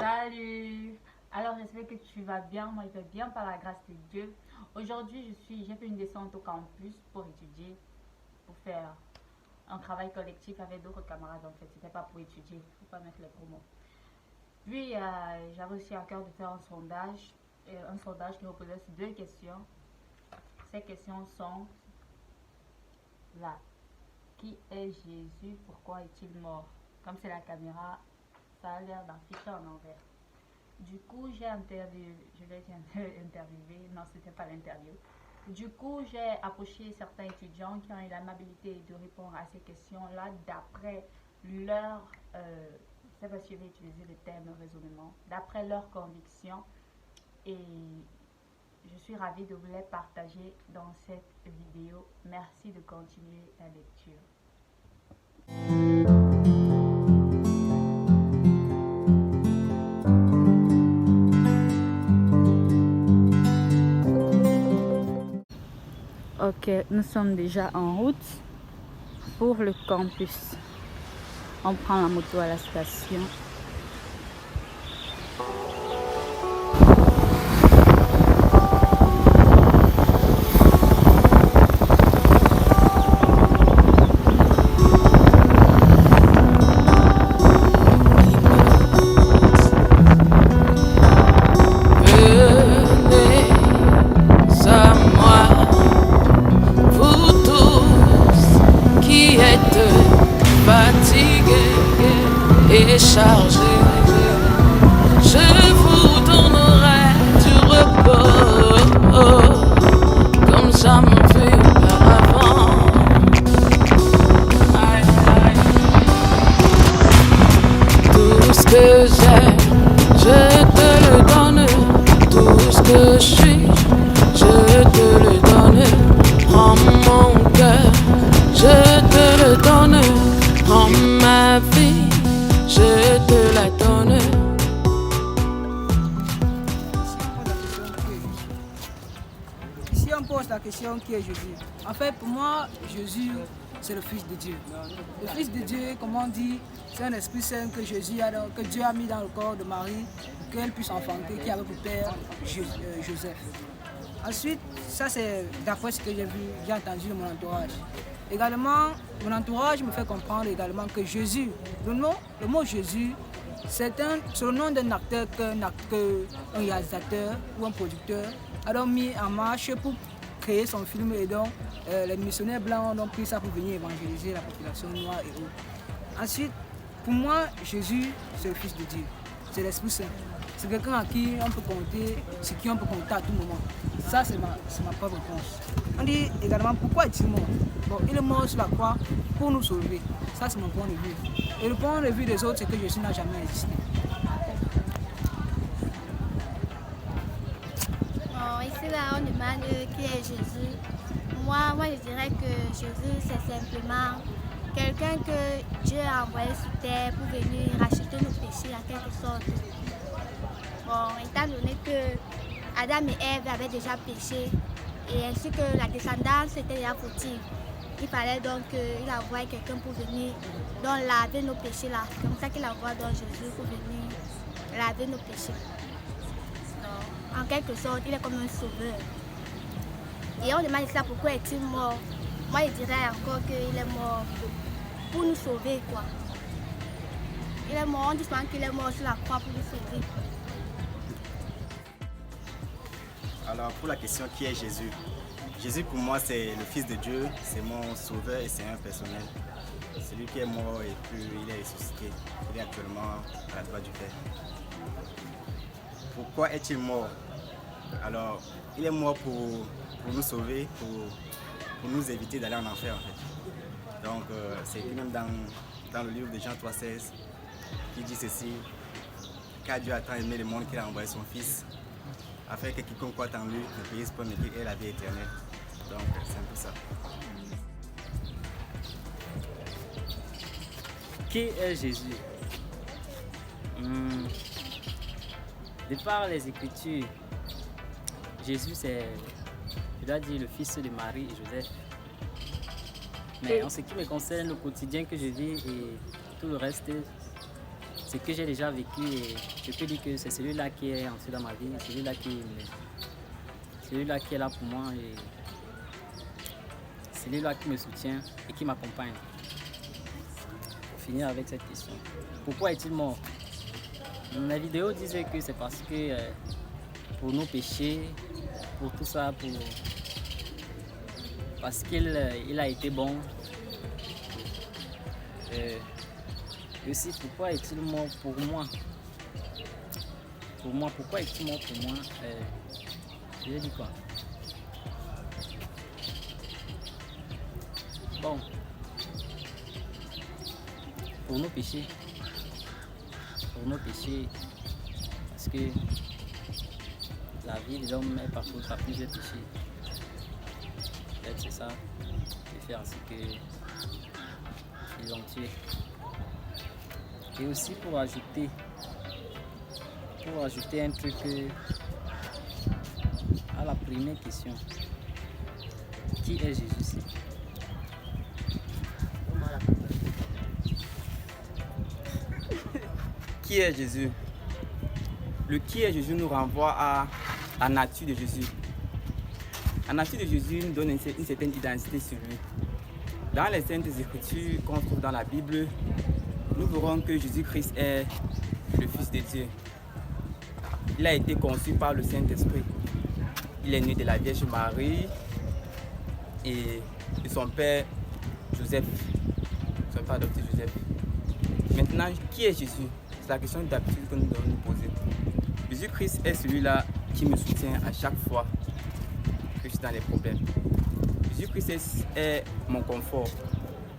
Salut! Alors j'espère que tu vas bien, moi je vais bien par la grâce de Dieu. Aujourd'hui j'ai fait une descente au campus pour étudier, pour faire un travail collectif avec d'autres camarades en fait. C'était pas pour étudier, il faut pas mettre les promos. Puis j'avais aussi à cœur de faire un sondage qui reposait sur deux questions. Ces questions sont là. Qui est Jésus? Pourquoi est-il mort? Comme c'est la caméra, ça a l'air d'afficher en envers. Du coup, j'ai interviewé, je l'ai interviewé, non, c'était pas l'interview. Du coup, j'ai approché certains étudiants qui ont eu l'amabilité de répondre à ces questions-là d'après leur, je ne sais pas si je vais utiliser le terme raisonnement, d'après leurs convictions. Et je suis ravie de vous les partager dans cette vidéo. Merci de continuer la lecture. Ok, nous sommes déjà en route pour le campus. On prend la moto à la station. Et chargé, je vous donnerai du repos, comme ça me fait auparavant. Tout ce que j'ai, je te le donne. Tout ce que je suis, je te le donne. Prends mon cœur, je te le donne. Prends ma vie, je te la donne. Si on pose la question qui est Jésus, en fait pour moi Jésus c'est le Fils de Dieu. Le Fils de Dieu, comme on dit, c'est un Esprit Saint que Dieu a mis dans le corps de Marie pour qu'elle puisse enfanter, qui avait pour père Joseph. Ensuite, ça c'est d'après ce que j'ai entendu de mon entourage. Également, mon entourage me fait comprendre également que Jésus, le mot Jésus, c'est le nom d'un acteur qu'un réalisateur ou un producteur a donc mis en marche pour créer son film et donc les missionnaires blancs ont pris ça pour venir évangéliser la population noire et autres. Ensuite, pour moi, Jésus, c'est le Fils de Dieu, c'est l'Esprit Saint. C'est quelqu'un à qui on peut compter, sur qui on peut compter à tout moment. Ça, c'est ma propre réponse. On dit également pourquoi est-il mort? Bon, il est mort sur la croix pour nous sauver. Ça, c'est mon point de vue. Et le point de vue des autres, c'est que Jésus n'a jamais existé. Bon, ici, là, on demande qui est Jésus. Moi, je dirais que Jésus, c'est simplement quelqu'un que Dieu a envoyé sur terre pour venir racheter nos péchés en quelque sorte. Bon, étant donné que Adam et Ève avaient déjà péché, et ainsi que la descendance était déjà fautive, il fallait donc qu'il envoie quelqu'un pour venir donc laver nos péchés là. C'est comme ça qu'il envoie donc Jésus pour venir laver nos péchés. Donc, en quelque sorte, il est comme un sauveur. Et on demande ça, pourquoi est-il mort? Moi, je dirais encore qu'il est mort pour nous sauver, quoi. Il est mort, on dit souvent qu'il est mort sur la croix pour nous sauver. Alors pour la question qui est Jésus, Jésus pour moi c'est le Fils de Dieu, c'est mon sauveur et Seigneur personnel. C'est lui qui est mort et puis il est ressuscité. Il est actuellement à la droite du Père. Pourquoi est-il mort? Alors il est mort pour nous sauver, pour nous éviter d'aller en enfer en fait. Donc c'est écrit même dans le livre de Jean 3,16 qui dit ceci: car Dieu a tant aimé le monde qu'il a envoyé son Fils, afin que quiconque croit en lui ne périsse pas mais qu'il ait la vie éternelle. Donc c'est un peu ça. Qui est Jésus? De par les Écritures, Jésus c'est, je dois dire, le fils de Marie et Joseph. Mais en ce qui me concerne, le quotidien que je vis et tout le reste, ce que j'ai déjà vécu et je peux dire que c'est celui-là qui est entré dans ma vie, celui-là qui est là pour moi et celui-là qui me soutient et qui m'accompagne. Pour finir avec cette question, pourquoi est-il mort? La vidéo disait que c'est parce que pour nos péchés, pour tout ça, parce qu'il a été bon. Et aussi, pourquoi est-il mort pour moi? Pour moi, pourquoi est-il mort pour moi? Je dis quoi? Bon, pour nos péchés, parce que la vie des hommes est parcourue par plusieurs péchés. Peut-être c'est ça qui fait ainsi qu'ils l'ont tué. Et aussi pour ajouter un truc à la première question. Qui est Jésus? Qui est Jésus? Le qui est Jésus nous renvoie à la nature de Jésus. La nature de Jésus nous donne une certaine identité sur lui. Dans les Saintes Écritures qu'on trouve dans la Bible, nous verrons que Jésus-Christ est le Fils de Dieu. Il a été conçu par le Saint-Esprit. Il est né de la Vierge Marie et de son père Joseph, son père adoptif Joseph. Maintenant, qui est Jésus? C'est la question d'habitude que nous devons nous poser. Jésus-Christ est celui-là qui me soutient à chaque fois que je suis dans les problèmes. Jésus-Christ est mon confort.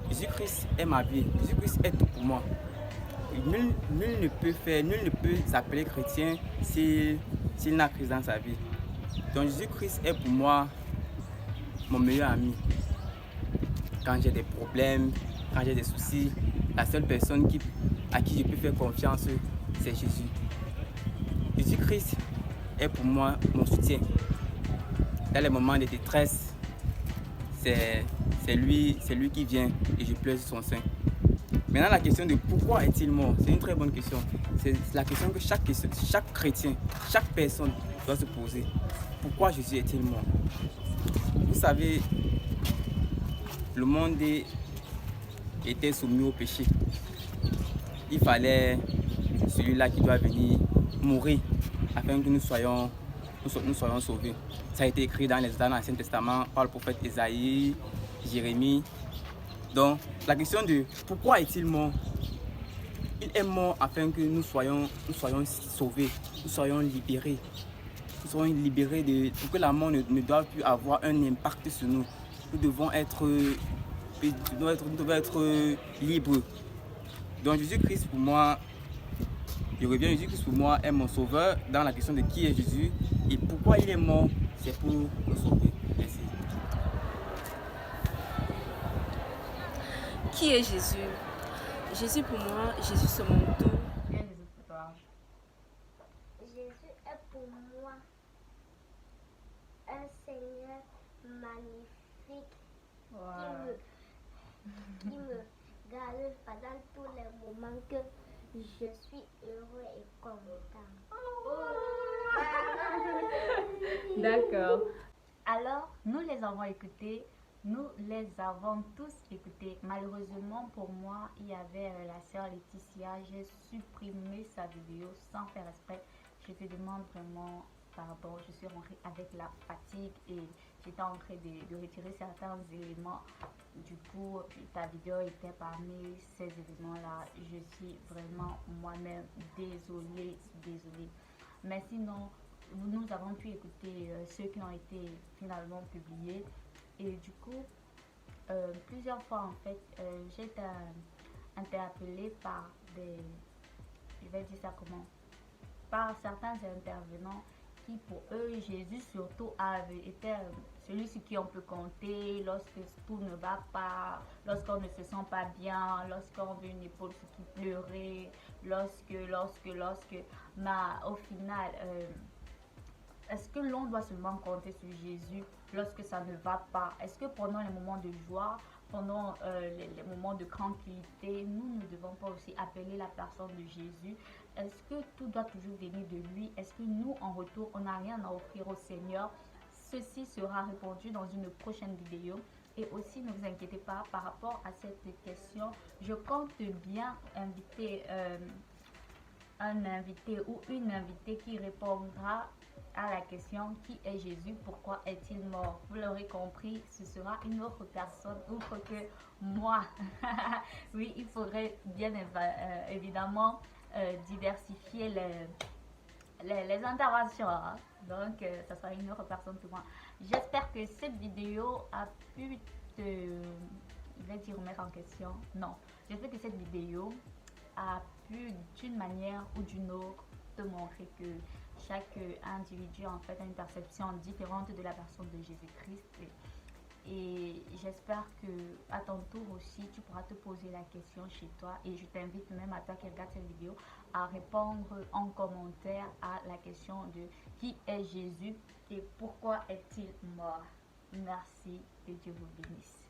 Jésus-Christ est ma vie. Jésus-Christ est tout pour moi. Nul ne peut s'appeler chrétien s'il n'a Christ dans sa vie. Donc Jésus-Christ est pour moi mon meilleur ami. Quand j'ai des problèmes, quand j'ai des soucis, la seule personne à qui je peux faire confiance, c'est Jésus. Jésus-Christ est pour moi mon soutien. Dans les moments de détresse, c'est lui qui vient et je pleure sur son sein. Maintenant, la question de pourquoi est-il mort, c'est une très bonne question. C'est la question que chaque chrétien, chaque personne doit se poser. Pourquoi Jésus est-il mort? Vous savez, le monde était soumis au péché. Il fallait celui-là qui doit venir mourir afin que nous soyons sauvés. Ça a été écrit dans l'Ancien Testament par le prophète Ésaïe, Jérémie. Donc, la question de pourquoi est-il mort? Il est mort afin que nous soyons sauvés, nous soyons libérés. Nous soyons libérés pour que la mort ne doit plus avoir un impact sur nous. Nous devons être libres. Donc Jésus-Christ pour moi, Jésus-Christ pour moi est mon sauveur. Dans la question de qui est Jésus et pourquoi il est mort, c'est pour nous sauver. Merci. Qui est Jésus? Jésus pour moi, Jésus c'est mon tout. Qui est Jésus pour toi? Jésus est pour moi un Seigneur magnifique Wow. qui me garde pendant tous les moments que je suis heureux et content. D'accord. Alors, nous les avons écoutés. Nous les avons tous écoutés. Malheureusement pour moi, il y avait la sœur Laetitia. J'ai supprimé sa vidéo sans faire exprès. Je te demande vraiment pardon. Je suis rentrée avec la fatigue et j'étais en train de retirer certains éléments. Du coup, ta vidéo était parmi ces éléments-là. Je suis vraiment moi-même désolée. Mais sinon, nous avons pu écouter ceux qui ont été finalement publiés. Et du coup, plusieurs fois en fait, j'ai été interpellée par je vais dire ça comment, par certains intervenants qui pour eux, Jésus surtout était celui sur qui on peut compter lorsque tout ne va pas, lorsqu'on ne se sent pas bien, lorsqu'on veut une épaule sur qui pleurer, lorsque, mais au final, est-ce que l'on doit seulement compter sur Jésus lorsque ça ne va pas? Est-ce que pendant les moments de joie, pendant les moments de tranquillité, nous ne devons pas aussi appeler la personne de Jésus? Est-ce que tout doit toujours venir de lui? Est-ce que nous, en retour, on n'a rien à offrir au Seigneur? Ceci sera répondu dans une prochaine vidéo. Et aussi, ne vous inquiétez pas par rapport à cette question. Je compte bien inviter un invité ou une invitée qui répondra à la question: qui est Jésus? Pourquoi est-il mort? Vous l'aurez compris, ce sera une autre personne autre que moi. Oui, il faudrait bien évidemment diversifier les interventions, hein. Donc ça sera une autre personne que moi. J'espère que cette vidéo a pu te, je vais dire, remettre en question. Non, j'espère que cette vidéo a pu d'une manière ou d'une autre te montrer que chaque individu en fait a une perception différente de la personne de Jésus-Christ. Et j'espère que à ton tour aussi, tu pourras te poser la question chez toi. Et je t'invite même à toi qui regarde cette vidéo à répondre en commentaire à la question de qui est Jésus et pourquoi est-il mort. Merci, que Dieu vous bénisse.